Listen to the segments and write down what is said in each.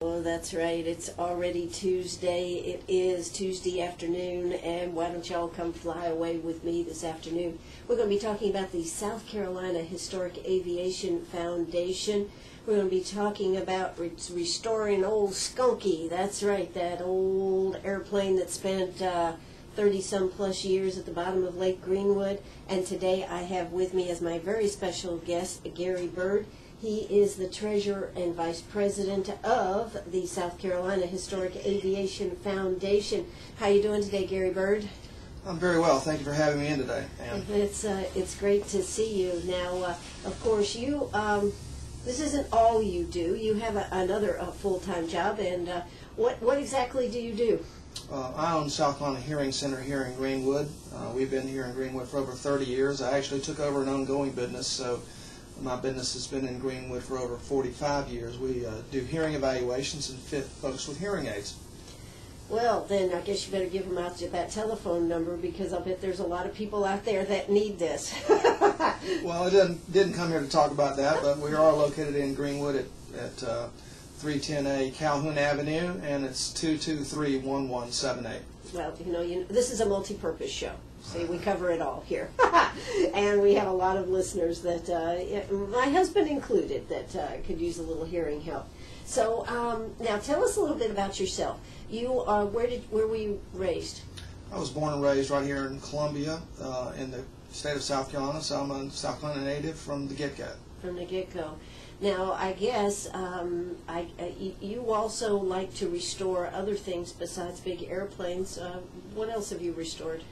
Well, that's right. It's already Tuesday. It is Tuesday afternoon, and why don't y'all come fly away with me this afternoon? We're going to be talking about the South Carolina Historic Aviation Foundation. We're going to be talking about restoring old Skunky. That's right, that old airplane that spent 30-some plus years at the bottom of Lake Greenwood. And today I have with me as my very special guest, Gary Byrd. He is the treasurer and vice president of the South Carolina Historic Aviation Foundation. How you doing today, Gary Byrd? I'm very well. Thank you for having me in today, Ann. It's great to see you. Now, of course, you this isn't all you do. You have another full-time job, and what exactly do you do? I own South Carolina Hearing Center here in Greenwood. We've been here in Greenwood for over 30 years. I actually took over an ongoing business, so my business has been in Greenwood for over 45 years. We do hearing evaluations and fit folks with hearing aids. Well, then I guess you better give them out that telephone number, because I'll bet there's a lot of people out there that need this. Well, I didn't come here to talk about that, but we are located in Greenwood at 310A Calhoun Avenue, and it's 223-1178. Well, you know, this is a multi-purpose show. See, we cover it all here. And we have a lot of listeners that, my husband included, that could use a little hearing help. So now tell us a little bit about yourself. You where were you raised? I was born and raised right here in Columbia, in the state of South Carolina, so I'm a South Carolina native from the get-go. From the get-go. Now, I guess you also like to restore other things besides big airplanes. What else have you restored?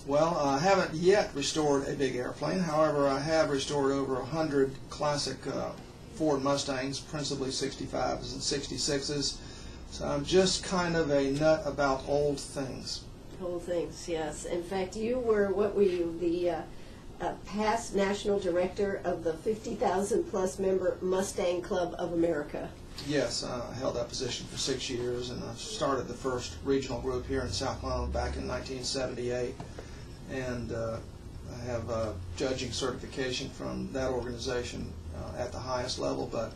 Well, I haven't yet restored a big airplane. However, I have restored over 100 classic Ford Mustangs, principally 65s and 66s. So I'm just kind of a nut about old things. Old things, yes. In fact, what were you, the past national director of the 50,000 plus member Mustang Club of America? Yes, I held that position for 6 years, and I started the first regional group here in South Carolina back in 1978. And I have a judging certification from that organization at the highest level. But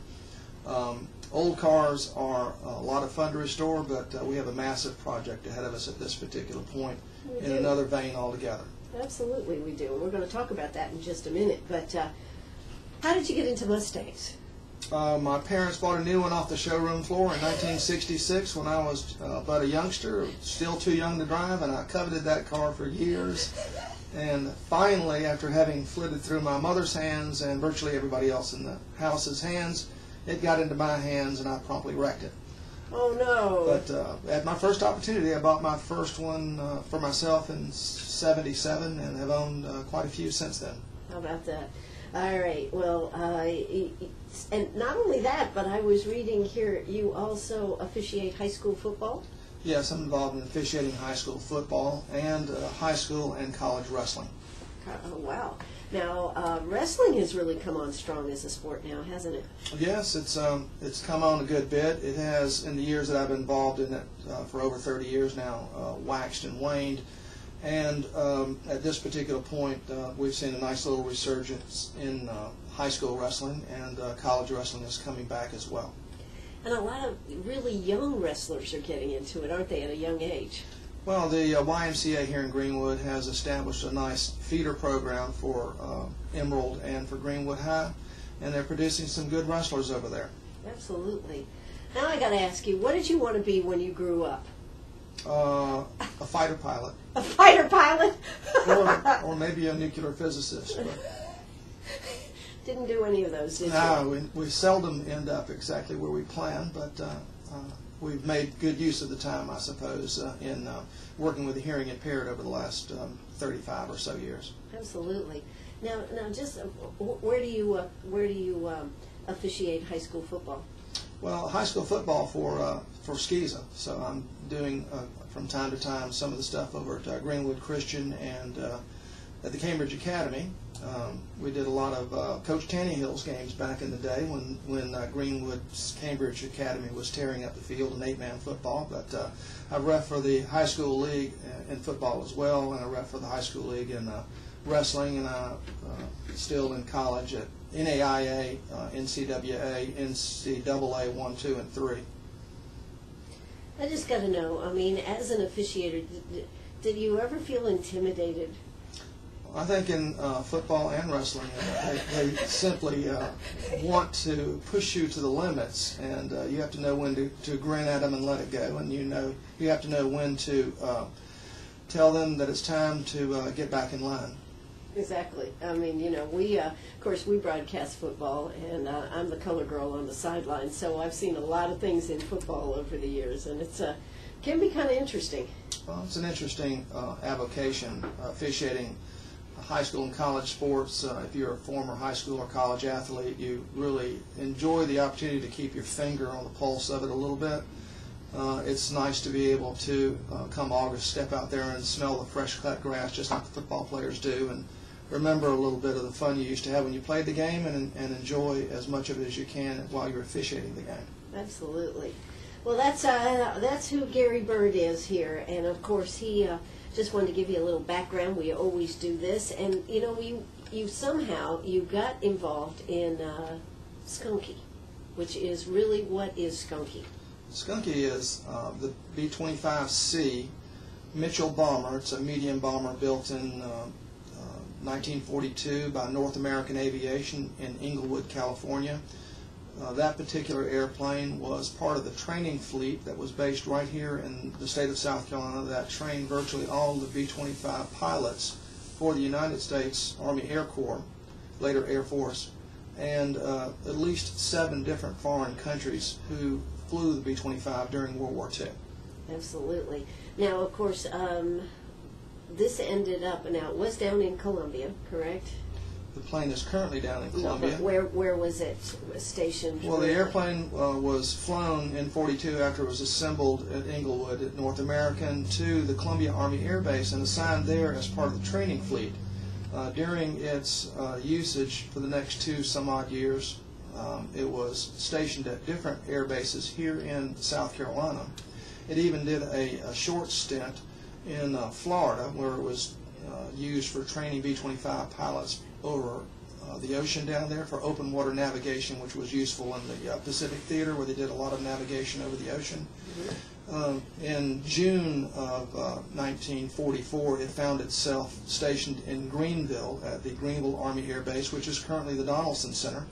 old cars are a lot of fun to restore, but we have a massive project ahead of us at this particular point in another vein altogether. Absolutely, we do. We're going to talk about that in just a minute. But how did you get into Mustangs? My parents bought a new one off the showroom floor in 1966 when I was but a youngster, still too young to drive, and I coveted that car for years. And finally, after having flitted through my mother's hands and virtually everybody else in the house's hands, it got into my hands and I promptly wrecked it. Oh, no. But at my first opportunity, I bought my first one for myself in '77 and have owned quite a few since then. How about that? All right. Well, and not only that, but I was reading here you also officiate high school football? Yes, I'm involved in officiating high school football and high school and college wrestling. Oh, wow. Now, wrestling has really come on strong as a sport now, hasn't it? Yes, it's come on a good bit. It has, in the years that I've been involved in it, for over 30 years now, waxed and waned. And at this particular point, we've seen a nice little resurgence in high school wrestling, and college wrestling is coming back as well. And a lot of really young wrestlers are getting into it, aren't they, at a young age? Well, the YMCA here in Greenwood has established a nice feeder program for Emerald and for Greenwood High, and they're producing some good wrestlers over there. Absolutely. Now I got to ask you, what did you want to be when you grew up? A fighter pilot. A fighter pilot? or maybe a nuclear physicist. But didn't do any of those, did you? No, we seldom end up exactly where we plan, but we've made good use of the time, I suppose, in working with the hearing impaired over the last 35 or so years. Absolutely. Now, just where do you officiate high school football? Well, high school football for SCISA, so I'm doing from time to time some of the stuff over at Greenwood Christian and at the Cambridge Academy. We did a lot of Coach Tannehill's games back in the day when Greenwood's Cambridge Academy was tearing up the field in 8-man football. But I ref for the high school league in football as well, and I ref for the high school league in wrestling, and I still in college at NAIA, NCAA, NCAA 1, 2, and 3. I just got to know, I mean, as an officiator, did you ever feel intimidated? I think in football and wrestling, they simply want to push you to the limits, and you have to know when to grin at them and let it go, and you have to know when to tell them that it's time to get back in line. Exactly. I mean, we, of course, we broadcast football, and I'm the color girl on the sideline, so I've seen a lot of things in football over the years, and it's can be kind of interesting. Well, it's an interesting avocation, officiating high school and college sports. If you're a former high school or college athlete, you really enjoy the opportunity to keep your finger on the pulse of it a little bit. It's nice to be able to, come August, step out there and smell the fresh cut grass just like the football players do, and remember a little bit of the fun you used to have when you played the game, and enjoy as much of it as you can while you're officiating the game. Absolutely. Well, that's who Gary Byrd is here, and of course he just wanted to give you a little background. We always do this, and you somehow got involved in Skunky, which is really, what is Skunky? Skunky is the B-25C Mitchell bomber. It's a medium bomber built in 1942 by North American Aviation in Inglewood, California. That particular airplane was part of the training fleet that was based right here in the state of South Carolina that trained virtually all the B-25 pilots for the United States Army Air Corps, later Air Force, and at least 7 different foreign countries who flew the B-25 during World War II. Absolutely. Now, of course, this ended up, now it was down in Columbia, correct? The plane is currently down in Columbia. No, but where was it stationed? Well, the airplane was flown in 42 after it was assembled at Inglewood at North American to the Columbia Army Air Base and assigned there as part of the training fleet. During its usage for the next 2 some odd years, it was stationed at different air bases here in South Carolina. It even did a short stint in Florida, where it was used for training B-25 pilots over the ocean down there for open water navigation, which was useful in the Pacific Theater, where they did a lot of navigation over the ocean. In June of 1944, it found itself stationed in Greenville at the Greenville Army Air Base, which is currently the Donaldson Center,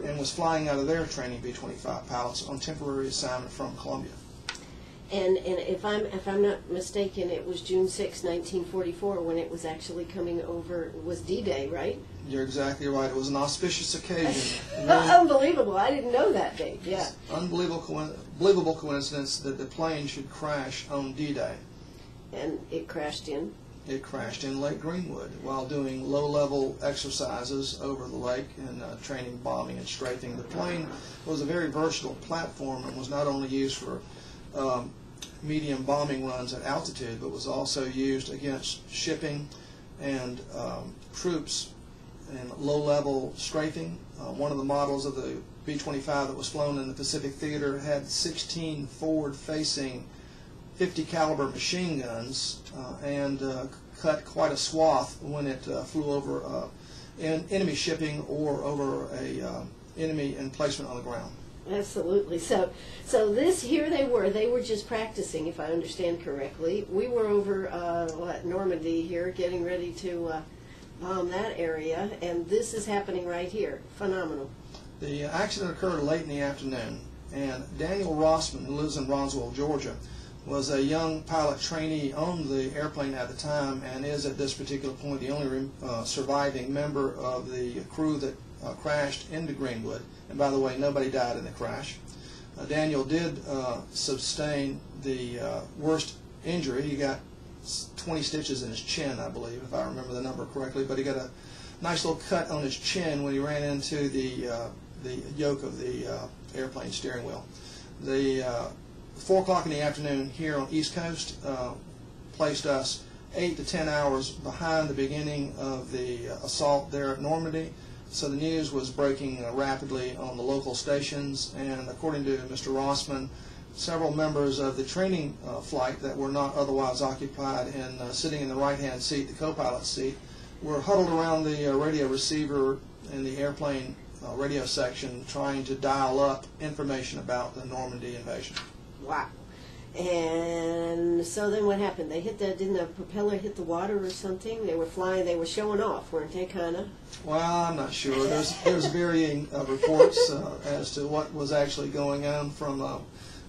and was flying out of there training B-25 pilots on temporary assignment from Columbia. And if I'm not mistaken, it was June 6, 1944, when it was actually coming over. Was D-Day, right? You're exactly right. It was an auspicious occasion. Unbelievable! I didn't know that date. Yeah. Unbelievable coincidence that the plane should crash on D-Day. And it crashed in? It crashed in Lake Greenwood while doing low-level exercises over the lake and training bombing and strafing. The plane was a very versatile platform and was not only used for medium bombing runs at altitude, but was also used against shipping and troops and low-level strafing. One of the models of the B-25 that was flown in the Pacific Theater had 16 forward-facing 50 caliber machine guns and cut quite a swath when it flew over enemy shipping or over a enemy emplacement on the ground. Absolutely. So here they were just practicing, if I understand correctly. We were over Normandy here, getting ready to bomb that area, and this is happening right here. Phenomenal. The accident occurred late in the afternoon, and Daniel Rossman, who lives in Roswell, Georgia, was a young pilot trainee on the airplane at the time and is at this particular point the only surviving member of the crew that crashed into Greenwood. And by the way, nobody died in the crash. Daniel did sustain the worst injury. He got 20 stitches in his chin, I believe, if I remember the number correctly, but he got a nice little cut on his chin when he ran into the yoke of the airplane steering wheel. The 4 o'clock in the afternoon here on East Coast placed us 8 to 10 hours behind the beginning of the assault there at Normandy. So the news was breaking rapidly on the local stations, and according to Mr. Rossman, several members of the training flight that were not otherwise occupied and sitting in the right-hand seat, the co-pilot seat, were huddled around the radio receiver in the airplane radio section trying to dial up information about the Normandy invasion. Wow. And so then what happened? They didn't the propeller hit the water or something? They were flying, they were showing off, weren't they, kind of? Well, I'm not sure. There's varying reports as to what was actually going on from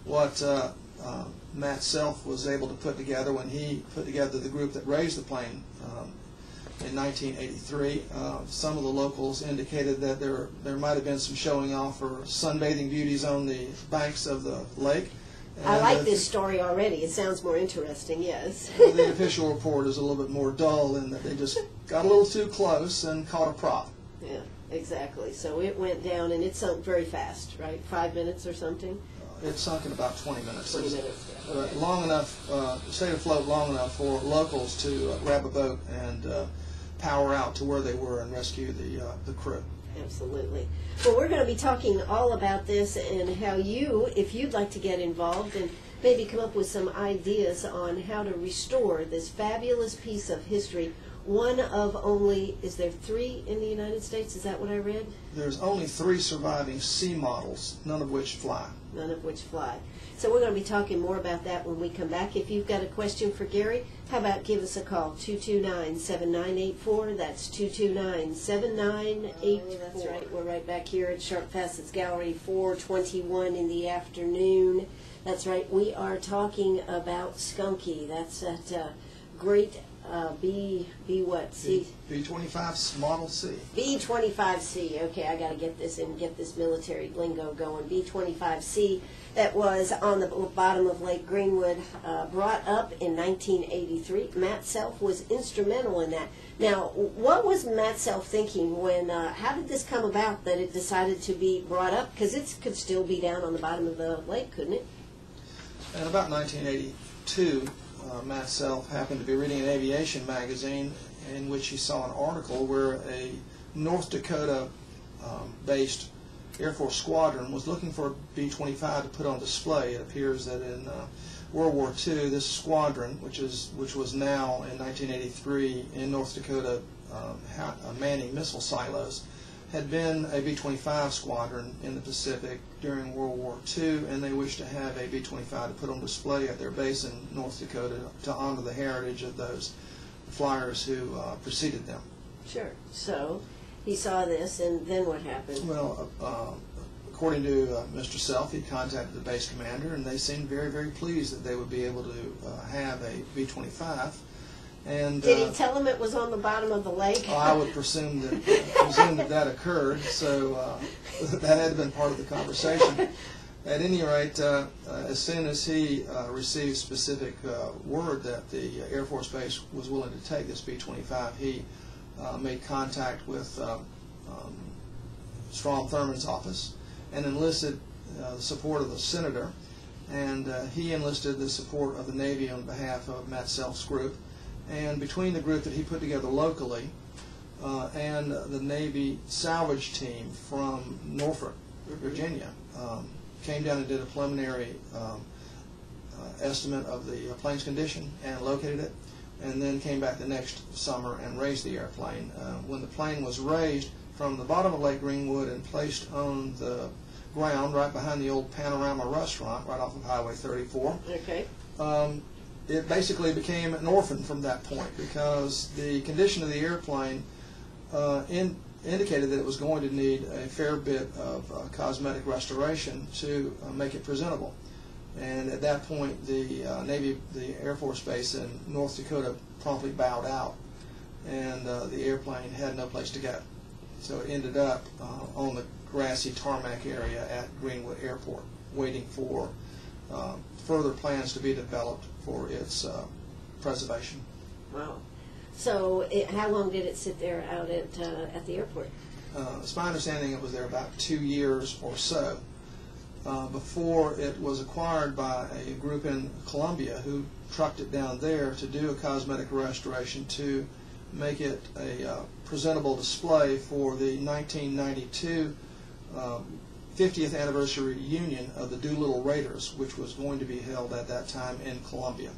what Matt Self was able to put together when he put together the group that raised the plane in 1983. Some of the locals indicated that there might have been some showing off or sunbathing beauties on the banks of the lake. I like this story already. It sounds more interesting, yes. The official report is a little bit more dull in that they just got a little too close and caught a prop. Yeah, exactly. So it went down and it sunk very fast, right? 5 minutes or something? It sunk in about 20 minutes. 20 minutes, yeah. Long enough, stayed afloat long enough for locals to grab a boat and power out to where they were and rescue the crew. Absolutely. Well, we're going to be talking all about this and how you, if you'd like to get involved and maybe come up with some ideas on how to restore this fabulous piece of history. One of only, is there 3 in the United States? Is that what I read? There's only 3 surviving C models, none of which fly. None of which fly. So we're going to be talking more about that when we come back. If you've got a question for Gary, how about give us a call, 229-7984. That's 229-7984. That's right. We're right back here at Sharp Facets Gallery, 4:21 in the afternoon. That's right. We are talking about Skunky. That's that great B-25 Model C. B-25C. Okay, I got to get this and get this military lingo going. B-25C. That was on the bottom of Lake Greenwood, brought up in 1983. Matt Self was instrumental in that. Now, what was Matt Self thinking when, how did this come about that it decided to be brought up? Because it could still be down on the bottom of the lake, couldn't it? In about 1982, Matt Self happened to be reading an aviation magazine in which he saw an article where a North Dakota-based Air Force squadron was looking for a B-25 to put on display. It appears that in World War II, this squadron, which was now in 1983 in North Dakota manning missile silos, had been a B-25 squadron in the Pacific during World War II, and they wished to have a B-25 to put on display at their base in North Dakota to honor the heritage of those flyers who preceded them. Sure. So he saw this, and then what happened? Well, according to Mr. Self, he contacted the base commander, and they seemed very, very pleased that they would be able to have a B-25. And did he tell him it was on the bottom of the lake? I would presume that occurred, so that had been part of the conversation. At any rate, as soon as he received specific word that the Air Force Base was willing to take this B-25, he made contact with Strom Thurmond's office and enlisted the support of the senator, and he enlisted the support of the Navy on behalf of Matt Self's group. And between the group that he put together locally and the Navy salvage team from Norfolk, Virginia, came down and did a preliminary estimate of the plane's condition and located it, and then came back the next summer and raised the airplane. When the plane was raised from the bottom of Lake Greenwood and placed on the ground right behind the old Panorama restaurant right off of Highway 34, okay. It basically became an orphan from that point because the condition of the airplane indicated that it was going to need a fair bit of cosmetic restoration to make it presentable. And at that point, the Air Force Base in North Dakota promptly bowed out, and the airplane had no place to go. So it ended up on the grassy tarmac area at Greenwood Airport, waiting for further plans to be developed for its preservation. Wow. So how long did it sit there out at the airport? It's my understanding it was there about 2 years or so before it was acquired by a group in Colombia who trucked it down there to do a cosmetic restoration to make it a presentable display for the 1992 50th anniversary reunion of the Doolittle Raiders, which was going to be held at that time in Colombia.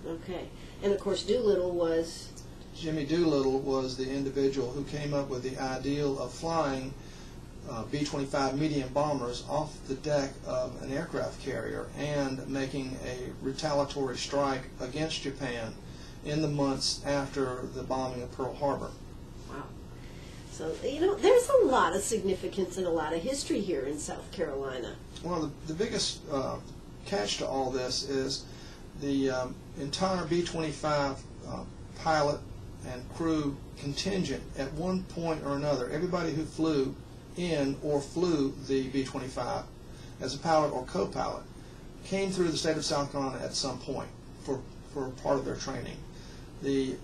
Okay. And of course Doolittle was... Jimmy Doolittle was the individual who came up with the ideal of flying B-25 medium bombers off the deck of an aircraft carrier and making a retaliatory strike against Japan in the months after the bombing of Pearl Harbor. Wow. So, you know, there's a lot of significance and a lot of history here in South Carolina. Well, the biggest catch to all this is the entire B-25 pilot and crew contingent at one point or another, everybody who flew in or flew the B-25 as a pilot or co-pilot came through the state of South Carolina at some point for part of their training. The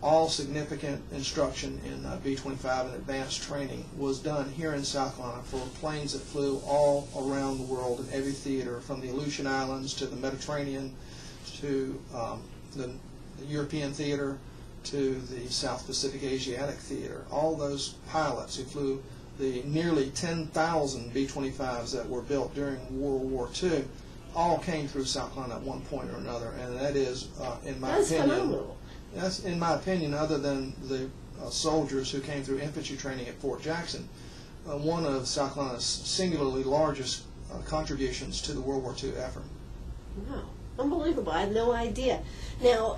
all significant instruction in B-25 and advanced training was done here in South Carolina for planes that flew all around the world in every theater, from the Aleutian Islands to the Mediterranean to the European theater to the South Pacific Asiatic theater. All those pilots who flew the nearly 10,000 B-25s that were built during World War II all came through South Carolina at one point or another, and that is, in my opinion, phenomenal. That's, in my opinion, other than the soldiers who came through infantry training at Fort Jackson, one of South Carolina's singularly largest contributions to the World War II effort. Wow. Unbelievable. I had no idea. Now,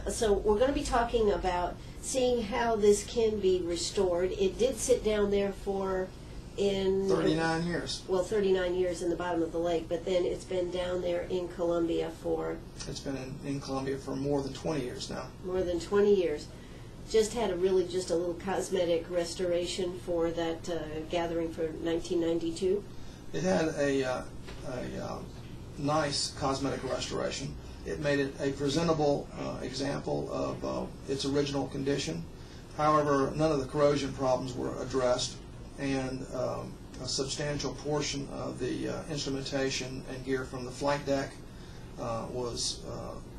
so we're going to be talking about seeing how this can be restored. It did sit down there for 39 years. Well, 39 years in the bottom of the lake, but then it's been down there in Columbia for... It's been in Columbia for more than 20 years now. More than 20 years. Just had a little cosmetic restoration for that gathering for 1992. It had a nice cosmetic restoration. It made it a presentable example of its original condition. However, none of the corrosion problems were addressed, and a substantial portion of the instrumentation and gear from the flight deck was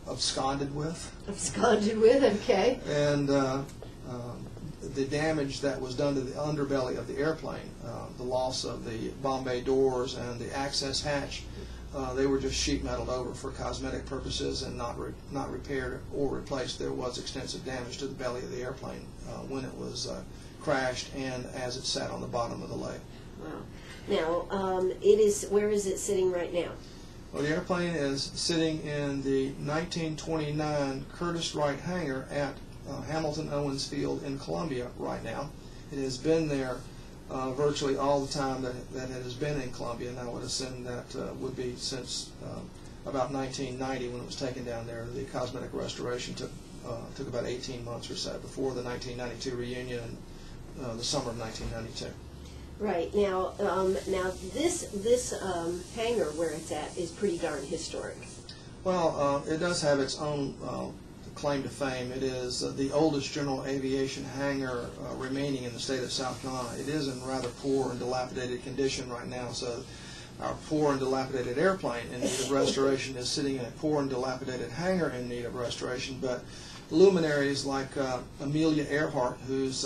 absconded with. Absconded with, okay. And the damage that was done to the underbelly of the airplane, the loss of the bomb bay doors and the access hatch, they were just sheet metaled over for cosmetic purposes and not repaired or replaced. There was extensive damage to the belly of the airplane when it was crashed and as it sat on the bottom of the lake. Wow. Now, where is it sitting right now? Well, the airplane is sitting in the 1929 Curtiss Wright hangar at Hamilton Owens Field in Columbia right now. It has been there virtually all the time that it has been in Columbia, and I would assume that would be since about 1990 when it was taken down there. The cosmetic restoration took about 18 months or so before the 1992 reunion in the summer of 1992. Right. Now, this hangar where it's at is pretty darn historic. Well, it does have its own claim to fame. It is the oldest general aviation hangar remaining in the state of South Carolina. It is in rather poor and dilapidated condition right now, so our poor and dilapidated airplane in need of restoration is sitting in a poor and dilapidated hangar in need of restoration, but luminaries like Amelia Earhart, who's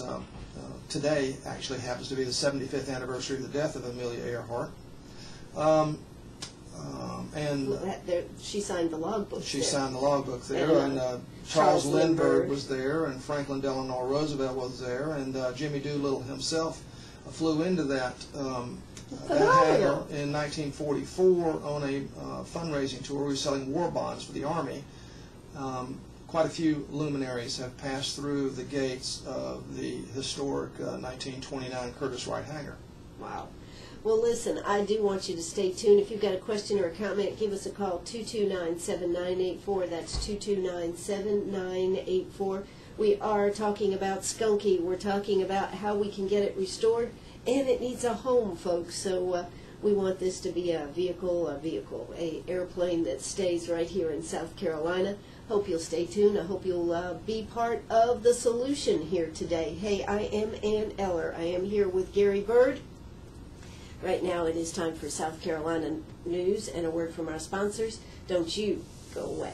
today actually happens to be the 75th anniversary of the death of Amelia Earhart. She signed the logbook. She signed the logbook there, and Charles Lindbergh was there, and Franklin Delano Roosevelt was there, and Jimmy Doolittle himself flew into that hangar in 1944 on a fundraising tour. We were selling war bonds for the Army. Quite a few luminaries have passed through the gates of the historic 1929 Curtiss Wright hangar. Wow. Well, listen, I do want you to stay tuned. If you've got a question or a comment, give us a call, 229-7984. That's 229-7984. We are talking about Skunky. We're talking about how we can get it restored, and it needs a home, folks. So we want this to be a airplane that stays right here in South Carolina. Hope you'll stay tuned. I hope you'll be part of the solution here today. Hey, I am Ann Eller. I am here with Gary Byrd. Right now it is time for South Carolina news and a word from our sponsors. Don't you go away.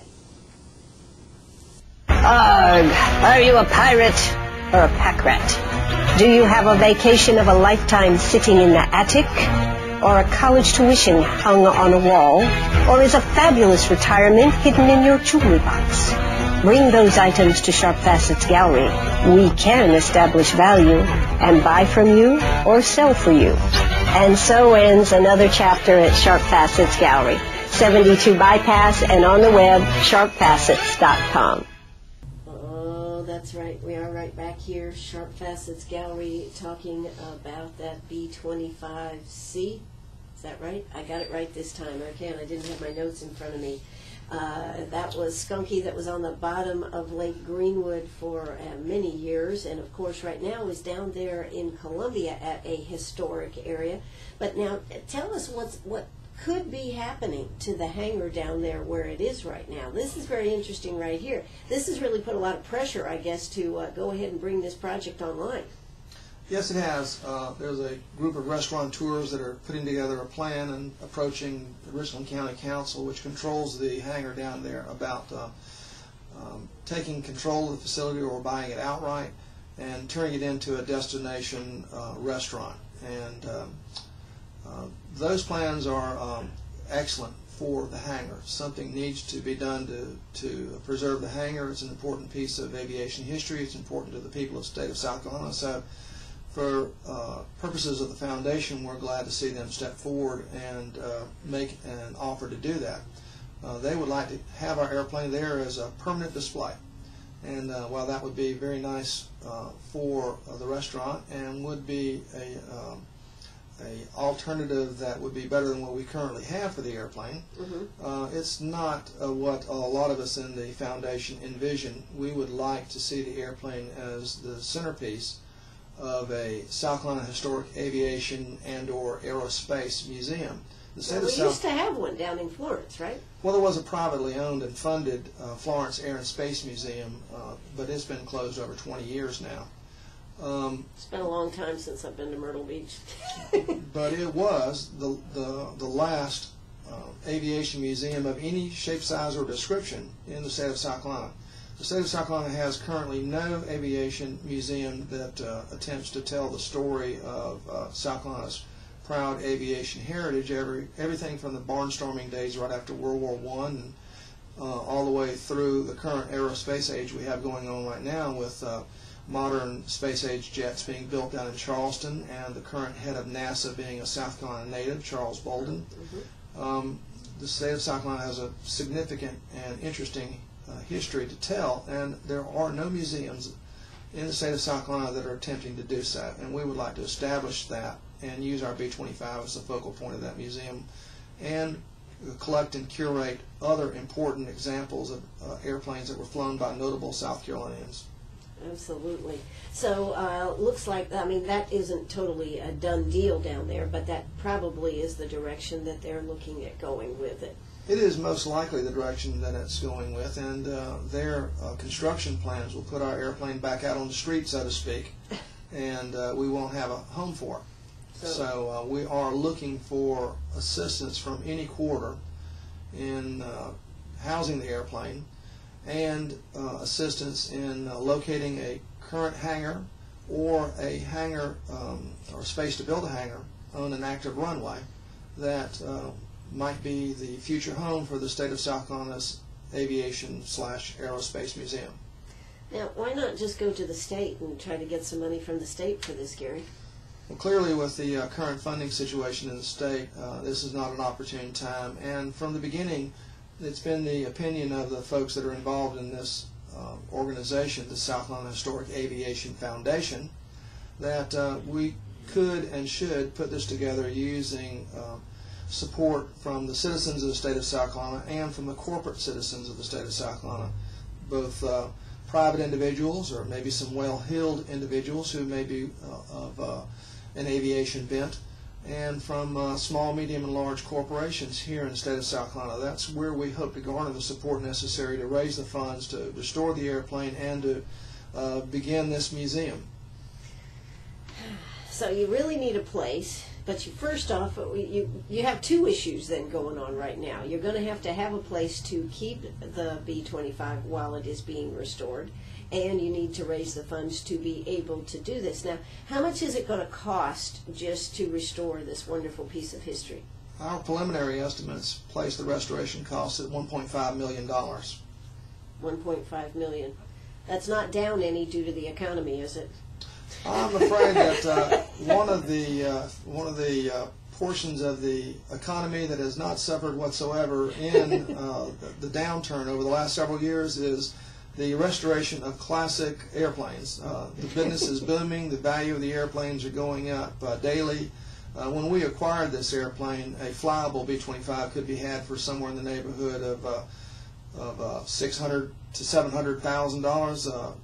Arg! Are you a pirate or a pack rat? Do you have a vacation of a lifetime sitting in the attic? Or a college tuition hung on a wall? Or is a fabulous retirement hidden in your jewelry box? Bring those items to Sharp Facets Gallery. We can establish value and buy from you or sell for you. And so ends another chapter at Sharp Facets Gallery, 72 Bypass, and on the web, sharpfacets.com. Oh, that's right. We are right back here, Sharp Facets Gallery, talking about that B25C. Is that right? I got it right this time. I didn't have my notes in front of me. That was Skunky, that was on the bottom of Lake Greenwood for many years, and of course right now is down there in Columbia at a historic area. But now tell us what could be happening to the hangar down there where it is right now. This is very interesting right here. This has really put a lot of pressure, I guess, to go ahead and bring this project online. Yes, it has. There's a group of restaurateurs that are putting together a plan and approaching the Richland County Council, which controls the hangar down there, about taking control of the facility or buying it outright and turning it into a destination restaurant. And those plans are excellent for the hangar. Something needs to be done to preserve the hangar. It's an important piece of aviation history. It's important to the people of the state of South Carolina. So for purposes of the foundation, we're glad to see them step forward and make an offer to do that. They would like to have our airplane there as a permanent display. And while that would be very nice for the restaurant and would be a alternative that would be better than what we currently have for the airplane, it's not what a lot of us in the foundation envision. We would like to see the airplane as the centerpiece of a South Carolina Historic Aviation and or Aerospace Museum. We used to have one down in Florence, right? Well, there was a privately owned and funded Florence Air and Space Museum, but it's been closed over 20 years now. It's been a long time since I've been to Myrtle Beach. But it was the last aviation museum of any shape, size, or description in the state of South Carolina. The state of South Carolina has currently no aviation museum that attempts to tell the story of South Carolina's proud aviation heritage, everything from the barnstorming days right after World War I and all the way through the current aerospace age we have going on right now with modern space age jets being built down in Charleston and the current head of NASA being a South Carolina native, Charles Bolden. The state of South Carolina has a significant and interesting history to tell, and there are no museums in the state of South Carolina that are attempting to do so, and we would like to establish that and use our B-25 as the focal point of that museum and collect and curate other important examples of airplanes that were flown by notable South Carolinians. Absolutely. So looks like, I mean, that isn't totally a done deal down there, but that probably is the direction that they're looking at going with it. It is most likely the direction that it's going with, and their construction plans will put our airplane back out on the street, so to speak, and we won't have a home for it. So we are looking for assistance from any quarter in housing the airplane and assistance in locating a current hangar or a hangar or space to build a hangar on an active runway that might be the future home for the state of South Carolina's aviation/aerospace museum. Now, why not just go to the state and try to get some money from the state for this, Gary? Well, clearly with the current funding situation in the state, this is not an opportune time, and from the beginning it's been the opinion of the folks that are involved in this organization, the South Carolina Historic Aviation Foundation, that we could and should put this together using support from the citizens of the state of South Carolina and from the corporate citizens of the state of South Carolina, both private individuals or maybe some well-heeled individuals who may be of an aviation bent, and from small, medium, and large corporations here in the state of South Carolina. That's where we hope to garner the support necessary to raise the funds to restore the airplane and to begin this museum. So you really need a place, but you first off, you have two issues then going on right now. You're going to have a place to keep the B-25 while it is being restored, and you need to raise the funds to be able to do this. Now, how much is it going to cost just to restore this wonderful piece of history? Our preliminary estimates place the restoration costs at $1.5 million. $1.5 million. That's not down any due to the economy, is it? I'm afraid that one of the portions of the economy that has not suffered whatsoever in the downturn over the last several years is the restoration of classic airplanes. The business is booming. The value of the airplanes are going up daily. When we acquired this airplane, a flyable B-25 could be had for somewhere in the neighborhood of $600,000 to $700,000.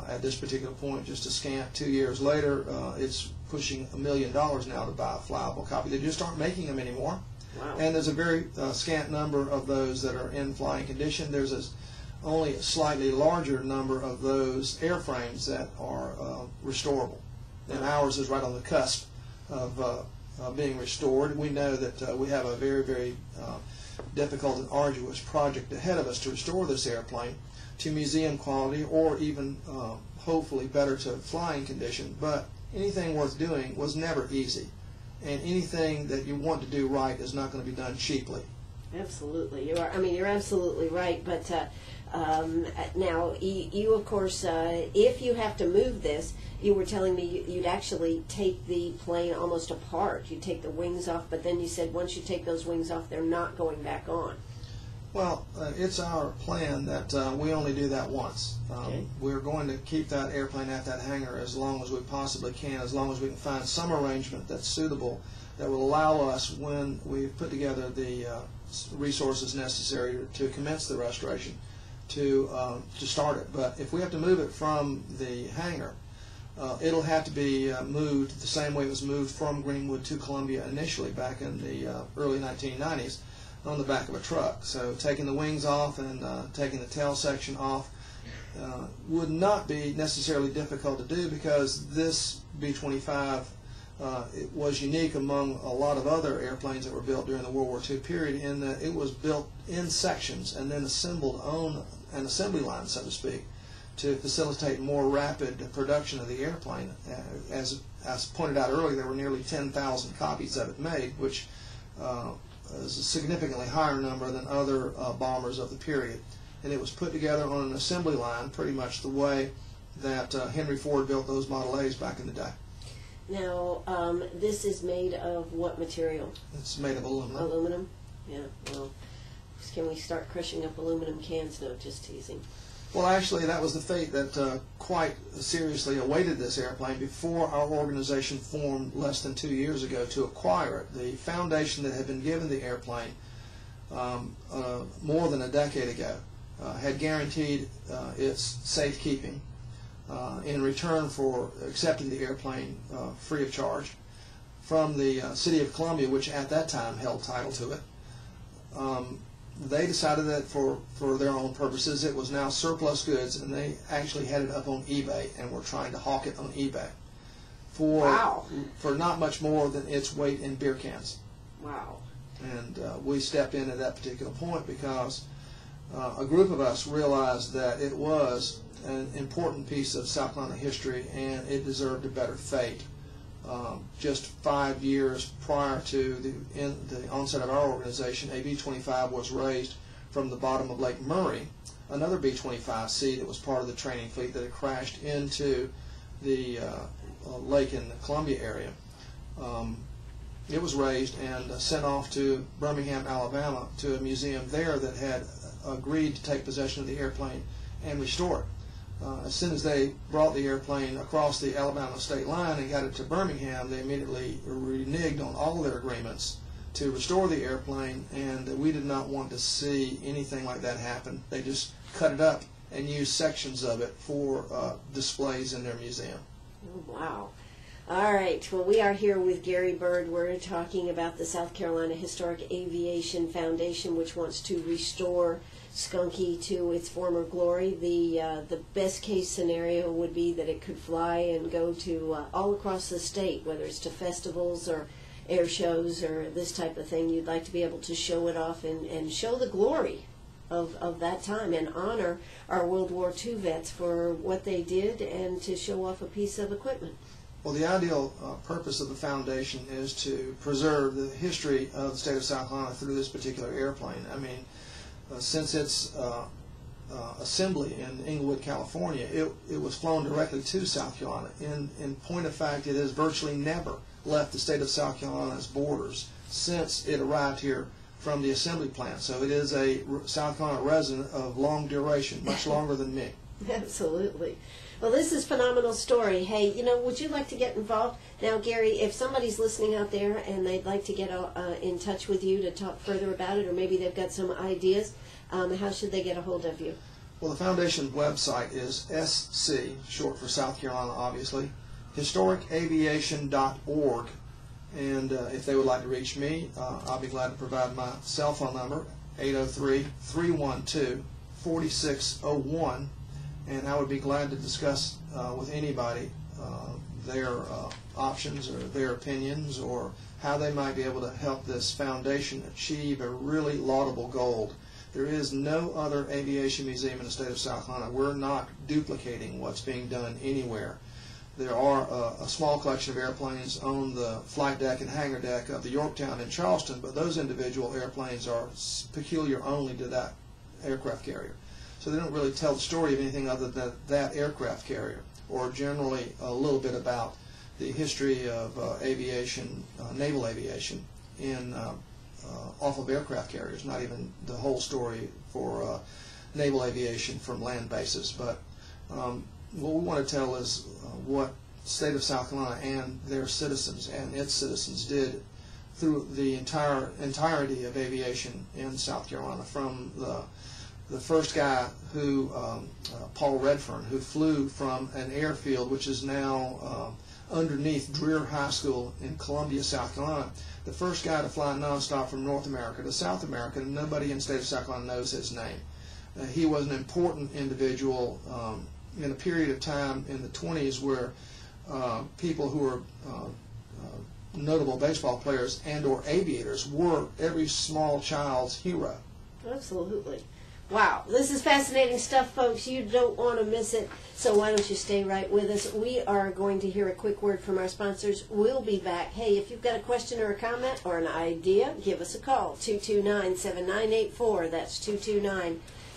At this particular point, just a scant 2 years later, it's pushing $1 million now to buy a flyable copy. They just aren't making them anymore. Wow. And there's a very scant number of those that are in flying condition. There's only a slightly larger number of those airframes that are restorable. And ours is right on the cusp of being restored. We know that we have a very, very difficult and arduous project ahead of us to restore this airplane to museum quality, or even hopefully better to flying condition. But anything worth doing was never easy, and anything that you want to do right is not going to be done cheaply. Absolutely, you are. I mean, you're absolutely right. But now, you of course, if you have to move this, you were telling me you'd actually take the plane almost apart. You take the wings off, but then you said once you take those wings off, they're not going back on. Well, it's our plan that we only do that once. Okay. We're going to keep that airplane at that hangar as long as we possibly can, as long as we can find some arrangement that's suitable that will allow us, when we've put together the resources necessary to commence the restoration, to start it. But if we have to move it from the hangar, it'll have to be moved the same way it was moved from Greenwood to Columbia initially back in the early 1990s, on the back of a truck. So taking the wings off and taking the tail section off would not be necessarily difficult to do, because this B-25 it was unique among a lot of other airplanes that were built during the World War II period, in that it was built in sections and then assembled on an assembly line, so to speak, to facilitate more rapid production of the airplane. As pointed out earlier, there were nearly 10,000 copies of it made, which is a significantly higher number than other bombers of the period. And it was put together on an assembly line pretty much the way that Henry Ford built those Model A's back in the day. Now, this is made of what material? It's made of aluminum. Aluminum? Yeah, well, can we start crushing up aluminum cans? No, just teasing. Well, actually, that was the fate that quite seriously awaited this airplane before our organization formed less than 2 years ago to acquire it. The foundation that had been given the airplane more than a decade ago had guaranteed its safekeeping in return for accepting the airplane free of charge from the city of Columbia, which at that time held title to it. They decided that for their own purposes it was now surplus goods, and they actually had it up on eBay and were trying to hawk it on eBay for not much more than its weight in beer cans. Wow. And we stepped in at that particular point because a group of us realized that it was an important piece of South Carolina history and it deserved a better fate. Just 5 years prior to the onset of our organization, a B-25 was raised from the bottom of Lake Murray, another B-25C that was part of the training fleet that had crashed into the lake in the Columbia area. It was raised and sent off to Birmingham, Alabama, to a museum there that had agreed to take possession of the airplane and restore it. As soon as they brought the airplane across the Alabama state line and got it to Birmingham, they immediately reneged on all their agreements to restore the airplane, and we did not want to see anything like that happen. They just cut it up and used sections of it for displays in their museum. Oh, wow. All right. Well, we are here with Gary Byrd. We're talking about the South Carolina Historic Aviation Foundation, which wants to restore Skunky to its former glory. The best case scenario would be that it could fly and go to all across the state, whether it's to festivals or air shows or this type of thing. You'd like to be able to show it off and show the glory of that time and honor our World War II vets for what they did and to show off a piece of equipment. Well, the ideal purpose of the foundation is to preserve the history of the state of South Carolina through this particular airplane. I mean, since its assembly in Inglewood, California, it was flown directly to South Carolina. In point of fact, it has virtually never left the state of South Carolina's borders since it arrived here from the assembly plant. So it is a South Carolina resident of long duration, much longer than me. Absolutely. Well, this is a phenomenal story. Hey, would you like to get involved? Now, Gary, if somebody's listening out there and they'd like to get in touch with you to talk further about it, or maybe they've got some ideas, how should they get a hold of you? Well, the foundation's website is SC, short for South Carolina, obviously, historicaviation.org. And if they would like to reach me, I'll be glad to provide my cell phone number, 803-312-4601. And I would be glad to discuss with anybody their options or their opinions, or how they might be able to help this foundation achieve a really laudable goal. There is no other aviation museum in the state of South Carolina. We're not duplicating what's being done anywhere. There are a small collection of airplanes on the flight deck and hangar deck of the Yorktown in Charleston, but those individual airplanes are peculiar only to that aircraft carrier. So they don't really tell the story of anything other than that aircraft carrier, or generally a little bit about the history of aviation, naval aviation, off of aircraft carriers, not even the whole story for naval aviation from land bases. But what we want to tell is what the state of South Carolina and their citizens and its citizens did through the entirety of aviation in South Carolina, from the first guy who, Paul Redfern, who flew from an airfield which is now underneath Dreer High School in Columbia, South Carolina, the first guy to fly nonstop from North America to South America, and nobody in the state of South Carolina knows his name. He was an important individual in a period of time in the 20s where people who were notable baseball players and or aviators were every small child's hero. Absolutely. Wow, this is fascinating stuff, folks. You don't want to miss it, so why don't you stay right with us. We are going to hear a quick word from our sponsors. We'll be back. Hey, if you've got a question or a comment or an idea, give us a call, 229-7984. That's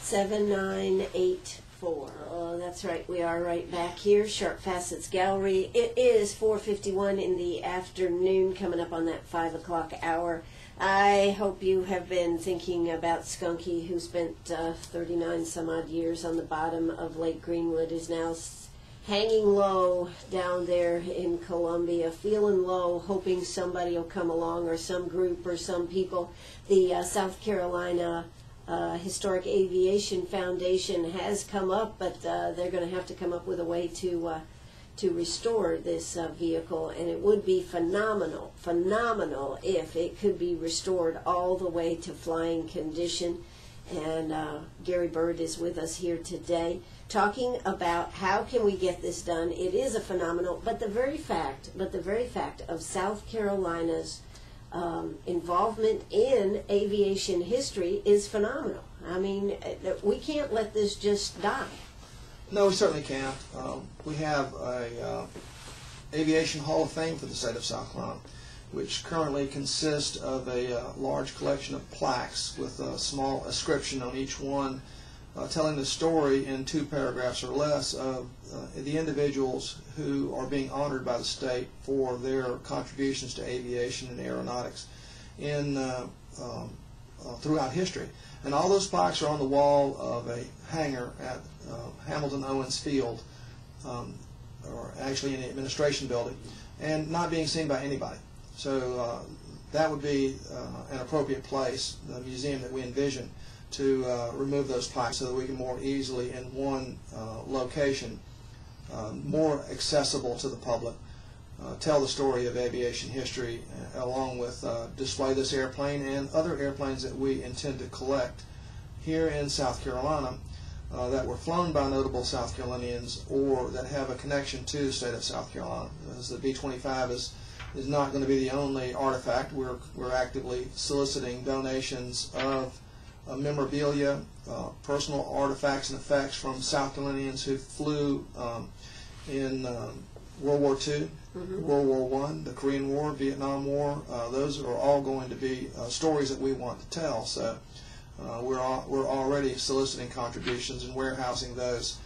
229-7984. Oh, that's right. We are right back here, Sharp Facets Gallery. It is 4:51 in the afternoon, coming up on that 5 o'clock hour. I hope you have been thinking about Skunky, who spent 39 some odd years on the bottom of Lake Greenwood, is now hanging low down there in Columbia, feeling low, hoping somebody will come along, or some group or some people. The South Carolina Historic Aviation Foundation has come up, but they're going to have to come up with a way to restore this vehicle, and it would be phenomenal if it could be restored all the way to flying condition. And Gary Byrd is with us here today, talking about how can we get this done. It is a phenomenal, but the very fact of South Carolina's involvement in aviation history is phenomenal. I mean, we can't let this just die. No, we certainly can't. We have a Aviation Hall of Fame for the state of South Carolina, which currently consists of a large collection of plaques with a small inscription on each one, telling the story in 2 paragraphs or less of the individuals who are being honored by the state for their contributions to aviation and aeronautics throughout history. And all those plaques are on the wall of a hangar at Hamilton Owens Field, or actually in the administration building, and not being seen by anybody. So that would be an appropriate place, the museum that we envision, to remove those plaques so that we can more easily, in one location, more accessible to the public, tell the story of aviation history, along with display this airplane and other airplanes that we intend to collect here in South Carolina that were flown by notable South Carolinians or that have a connection to the state of South Carolina. As the B-25 is not going to be the only artifact. We're actively soliciting donations of memorabilia, personal artifacts and effects from South Carolinians who flew in World War II, World War I, the Korean War, Vietnam War. Those are all going to be stories that we want to tell. So we're already soliciting contributions and warehousing those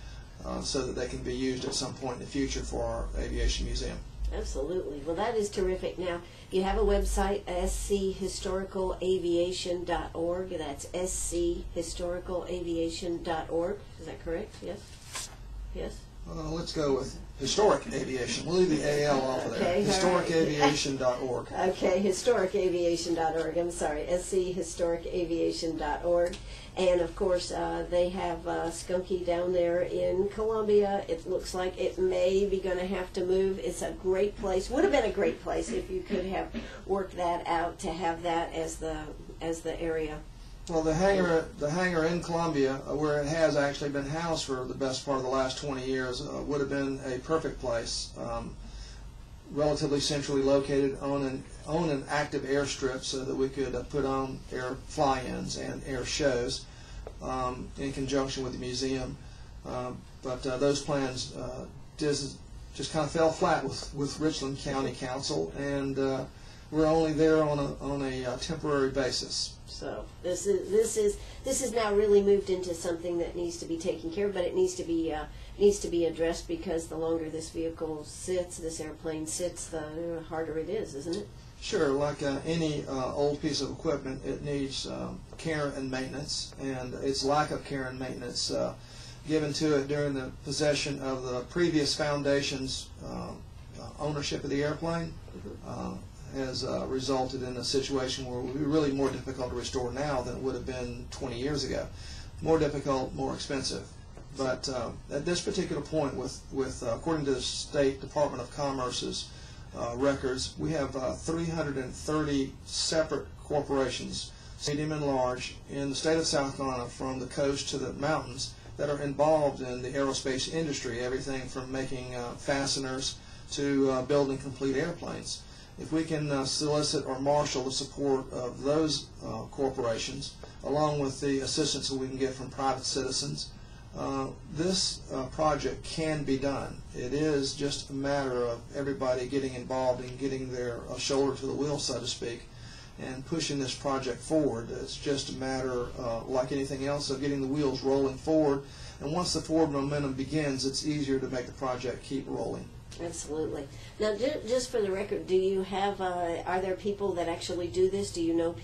so that they can be used at some point in the future for our aviation museum. Absolutely. Well, that is terrific. Now, you have a website, schistoricalaviation.org. That's schistoricalavation.org. Is that correct? Yes? Yes? Let's go with historic aviation. We'll leave the AL off of there. Okay, Historicaviation.org. Okay, historicaviation.org. I'm sorry, schistoricaviation.org. And of course, they have Skunky down there in Columbia. It looks like it may be going to have to move. It's a great place. Would have been a great place if you could have worked that out to have that as the area. Well, the hangar in Columbia, where it has actually been housed for the best part of the last 20 years, would have been a perfect place. Relatively centrally located on an active airstrip, so that we could put on air fly-ins and air shows in conjunction with the museum. But those plans just kind of fell flat with Richland County Council, and we're only there on a temporary basis. So this is now really moved into something that needs to be taken care of, but it needs to be addressed, because the longer this vehicle sits, this airplane sits, the harder it is, isn't it? Sure, like any old piece of equipment, it needs care and maintenance, and its lack of care and maintenance given to it during the possession of the previous foundation's ownership of the airplane has resulted in a situation where it will be really more difficult to restore now than it would have been 20 years ago. More difficult, more expensive. But at this particular point, according to the State Department of Commerce's records, we have 330 separate corporations, medium and large, in the state of South Carolina, from the coast to the mountains, that are involved in the aerospace industry, everything from making fasteners to building complete airplanes. If we can solicit or marshal the support of those corporations, along with the assistance that we can get from private citizens, this project can be done. It is just a matter of everybody getting involved and getting their shoulder to the wheel, so to speak, and pushing this project forward. It's just a matter, like anything else, of getting the wheels rolling forward. And once the forward momentum begins, it's easier to make the project keep rolling. Absolutely. Now, just for the record, do you have, are there people that actually do this? Do you know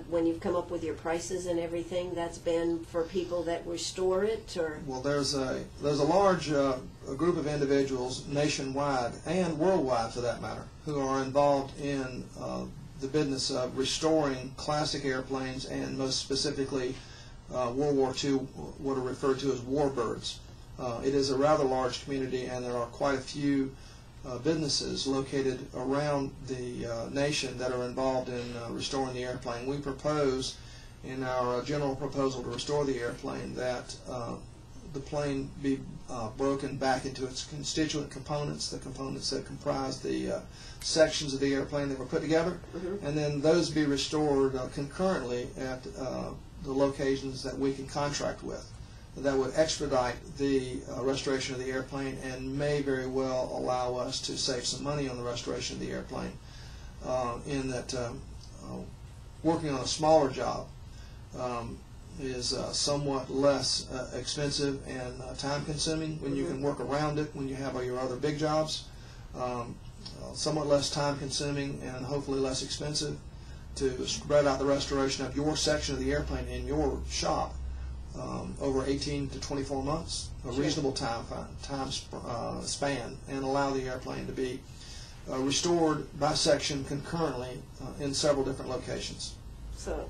when you've come up with your prices and everything, that's been for people that restore it? Or? Well, there's a large group of individuals nationwide and worldwide, for that matter, who are involved in the business of restoring classic airplanes, and most specifically World War II, what are referred to as warbirds. It is a rather large community, and there are quite a few businesses located around the nation that are involved in restoring the airplane. We propose in our general proposal to restore the airplane that the plane be broken back into its constituent components, the components that comprise the sections of the airplane that were put together, and then those be restored concurrently at the locations that we can contract with. That would expedite the restoration of the airplane, and may very well allow us to save some money on the restoration of the airplane, in that working on a smaller job is somewhat less expensive and time-consuming when you can work around it when you have your other big jobs. Somewhat less time-consuming and hopefully less expensive to spread out the restoration of your section of the airplane in your shop over 18 to 24 months, a reasonable time span, and allow the airplane to be restored by section concurrently in several different locations. So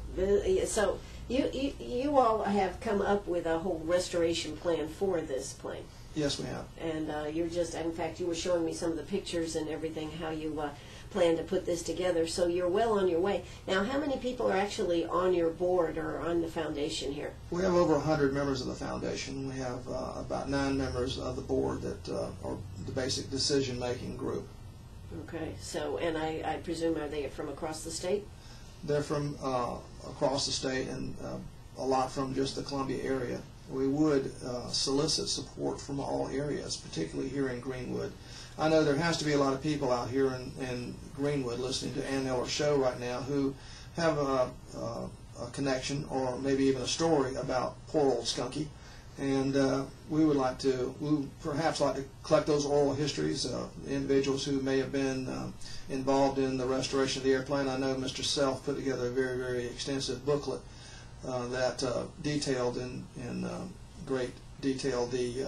you all have come up with a whole restoration plan for this plane. Yes, we have. And you're just, in fact, you were showing me some of the pictures and everything, how you plan to put this together. So you're well on your way. Now, how many people are actually on your board or on the foundation here? We have over 100 members of the foundation. We have about 9 members of the board that are the basic decision-making group. Okay. So, and I presume, are they from across the state? They're from across the state, and a lot from just the Columbia area. We would solicit support from all areas, particularly here in Greenwood. I know there has to be a lot of people out here in Greenwood listening to Eller's show right now who have a connection or maybe even a story about poor old Skunky. And we would perhaps like to collect those oral histories of individuals who may have been involved in the restoration of the airplane. I know Mr. Self put together a very, very extensive booklet that detailed in great detail the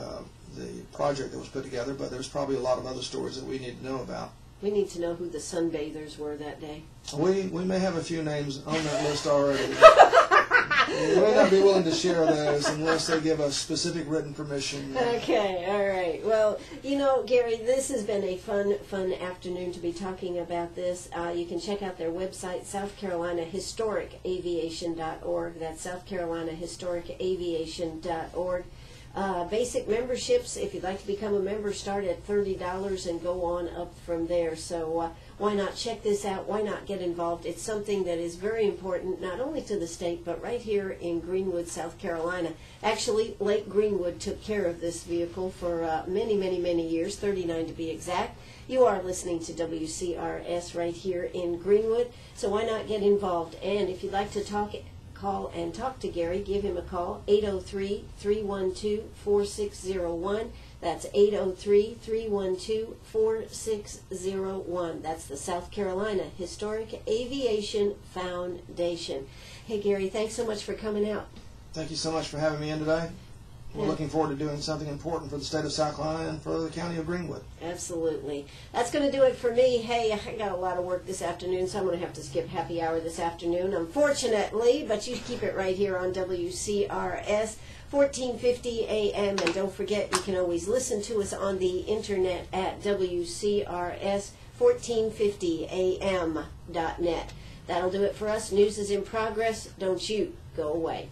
project that was put together, but there's probably a lot of other stories that we need to know about. We need to know who the sunbathers were that day. We may have a few names on that list already. We may not be willing to share those unless they give us specific written permission. Okay, all right. Well, you know, Gary, this has been a fun afternoon to be talking about this. You can check out their website, SouthCarolinaHistoricAviation.org. That's SouthCarolinaHistoricAviation.org. Basic memberships, if you'd like to become a member, start at $30 and go on up from there. So why not check this out? Why not get involved? It's something that is very important, not only to the state, but right here in Greenwood, South Carolina. Actually, Lake Greenwood took care of this vehicle for many years, 39 to be exact. You are listening to WCRS right here in Greenwood, so why not get involved? And if you'd like to call and talk to Gary, give him a call, 803-312-4601. That's 803-312-4601. That's the South Carolina Historic Aviation Foundation. Hey, Gary, thanks so much for coming out. Thank you so much for having me in today. We're looking forward to doing something important for the state of South Carolina and for the county of Greenwood. Absolutely. That's going to do it for me. Hey, I got a lot of work this afternoon, so I'm going to have to skip happy hour this afternoon, unfortunately, but you keep it right here on WCRS 1450 AM, and don't forget, you can always listen to us on the internet at WCRS1450am.net. That'll do it for us. News is in progress. Don't you go away.